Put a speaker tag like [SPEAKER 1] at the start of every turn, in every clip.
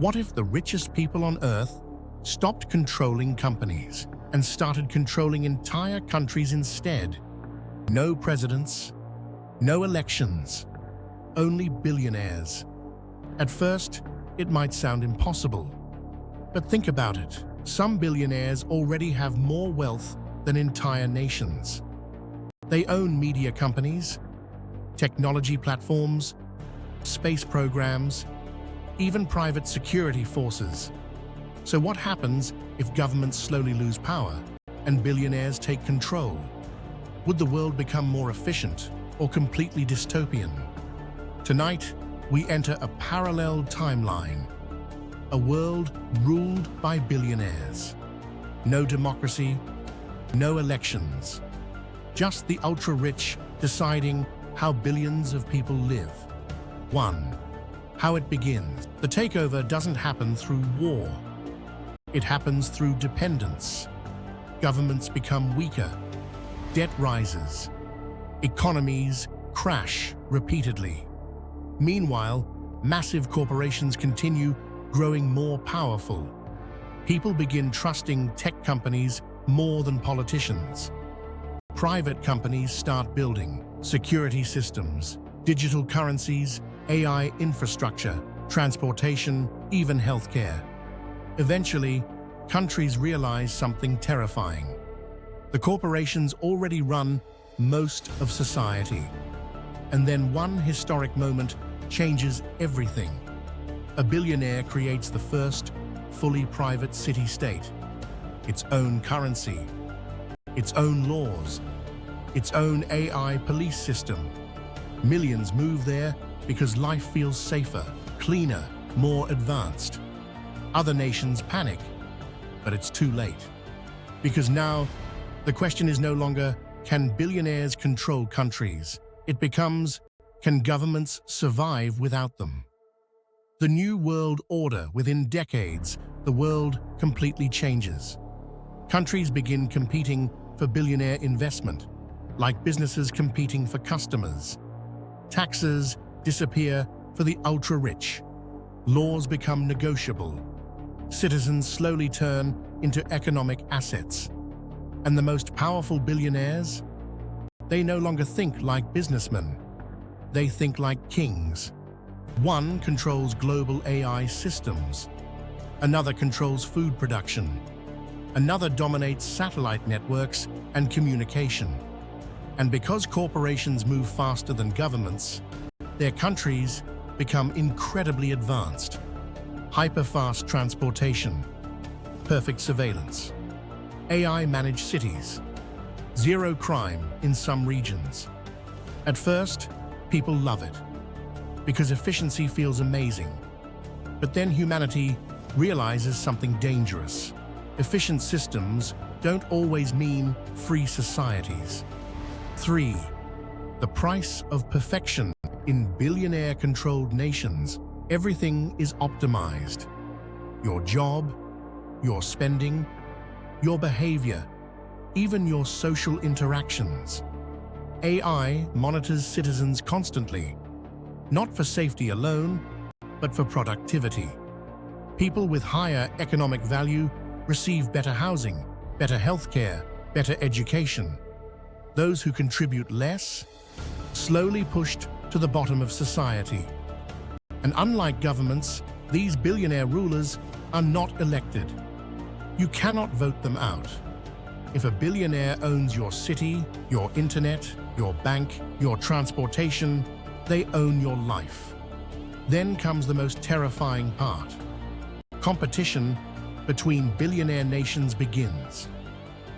[SPEAKER 1] What if the richest people on Earth stopped controlling companies and started controlling entire countries instead? No presidents, no elections, only billionaires. At first, it might sound impossible. But think about it. Some billionaires already have more wealth than entire nations. They own media companies, technology platforms, space programs, even private security forces. So what happens if governments slowly lose power and billionaires take control? Would the world become more efficient or completely dystopian? Tonight, we enter a parallel timeline, a world ruled by billionaires. No democracy, no elections, just the ultra-rich deciding how billions of people live. 1. How it begins. The takeover doesn't happen through war. It happens through dependence. Governments become weaker, debt rises, economies crash repeatedly. Meanwhile, massive corporations continue growing more powerful. People begin trusting tech companies more than politicians. Private companies start building security systems, digital currencies, AI infrastructure, transportation, even healthcare. Eventually, countries realize something terrifying. The corporations already run most of society. And then one historic moment changes everything. A billionaire creates the first fully private city-state, its own currency, its own laws, its own AI police system. Millions move there because life feels safer, cleaner, more advanced. Other nations panic, but it's too late. Because now, the question is no longer, can billionaires control countries? It becomes, can governments survive without them? The new world order. Within decades, the world completely changes. Countries begin competing for billionaire investment, like businesses competing for customers. Taxes disappear for the ultra-rich. Laws become negotiable. Citizens slowly turn into economic assets. And the most powerful billionaires? They no longer think like businessmen. They think like kings. One controls global AI systems. Another controls food production. Another dominates satellite networks and communication. And because corporations move faster than governments, their countries become incredibly advanced. Hyper-fast transportation, perfect surveillance, AI-managed cities, zero crime in some regions. At first, people love it, because efficiency feels amazing. But then humanity realizes something dangerous. Efficient systems don't always mean free societies. 3. The price of perfection. In billionaire-controlled nations, everything is optimized. Your job, your spending, your behavior, even your social interactions. AI monitors citizens constantly, not for safety alone, but for productivity. People with higher economic value receive better housing, better healthcare, better education. Those who contribute less, slowly pushed to the bottom of society. And unlike governments, these billionaire rulers are not elected. You cannot vote them out. If a billionaire owns your city, your internet, your bank, your transportation, they own your life. Then comes the most terrifying part. Competition between billionaire nations begins.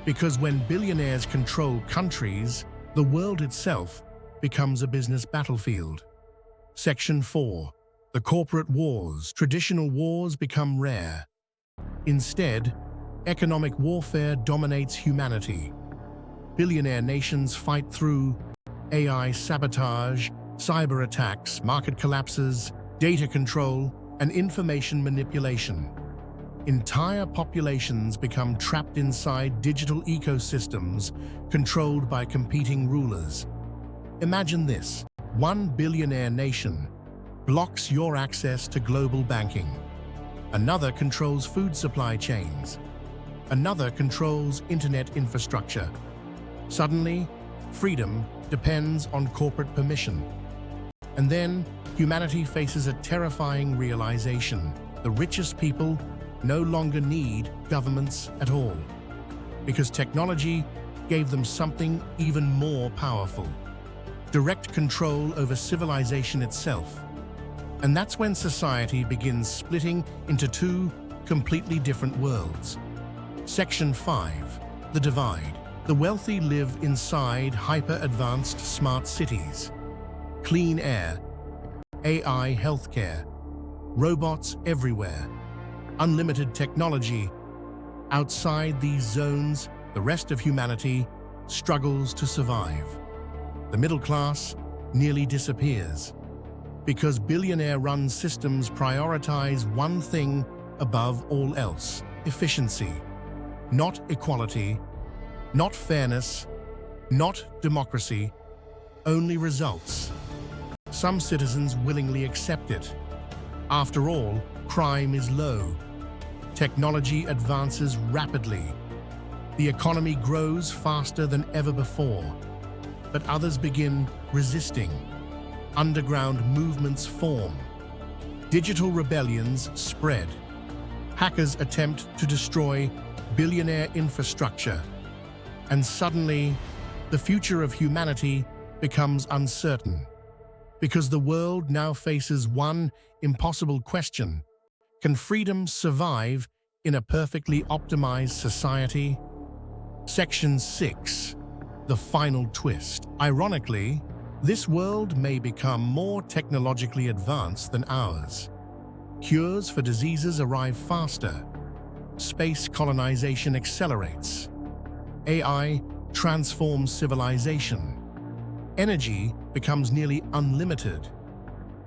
[SPEAKER 1] Because when billionaires control countries, the world itself becomes a business battlefield. Section 4. The corporate wars. Traditional wars become rare. Instead, economic warfare dominates humanity. Billionaire nations fight through AI sabotage, cyber attacks, market collapses, data control, and information manipulation. Entire populations become trapped inside digital ecosystems controlled by competing rulers. Imagine this: one billionaire nation blocks your access to global banking, Another controls food supply chains. Another controls internet infrastructure. Suddenly, freedom depends on corporate permission. And then, humanity faces a terrifying realization. The richest people no longer need governments at all, because technology gave them something even more powerful: direct control over civilization itself. And that's when society begins splitting into two completely different worlds. Section 5. The divide. The wealthy live inside hyper-advanced smart cities. Clean air, AI healthcare, robots everywhere, unlimited technology. Outside these zones, the rest of humanity struggles to survive. The middle class nearly disappears, because billionaire-run systems prioritize one thing above all else: efficiency. Not equality, not fairness, not democracy, only results. Some citizens willingly accept it. After all, crime is low. Technology advances rapidly. The economy grows faster than ever before. But others begin resisting. Underground movements form. Digital rebellions spread. Hackers attempt to destroy billionaire infrastructure. And suddenly, the future of humanity becomes uncertain. Because the world now faces one impossible question: can freedom survive in a perfectly optimized society? Section 6. The final twist. Ironically, this world may become more technologically advanced than ours. Cures for diseases arrive faster. Space colonization accelerates. AI transforms civilization. Energy becomes nearly unlimited.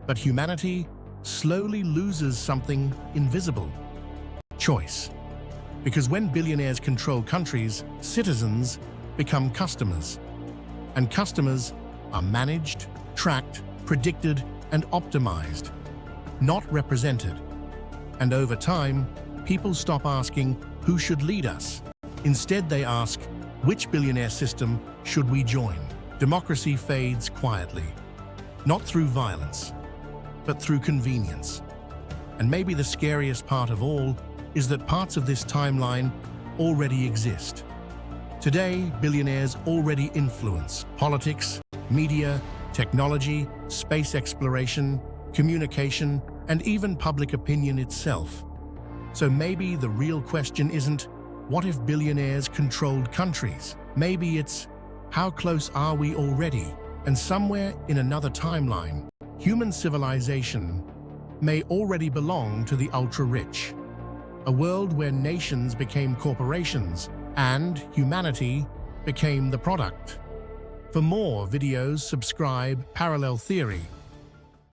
[SPEAKER 1] But humanity slowly loses something invisible: choice. Because when billionaires control countries, citizens become customers. And customers are managed, tracked, predicted, and optimized, not represented. And over time, people stop asking, who should lead us? Instead, they ask, which billionaire system should we join? Democracy fades quietly, not through violence, but through convenience. And maybe the scariest part of all is that parts of this timeline already exist. Today, billionaires already influence politics, media, technology, space exploration, communication, and even public opinion itself. So maybe the real question isn't, what if billionaires controlled countries? Maybe it's, how close are we already? And somewhere in another timeline, human civilization may already belong to the ultra-rich. A world where nations became corporations and humanity became the product. For more videos, subscribe Parallel Theory.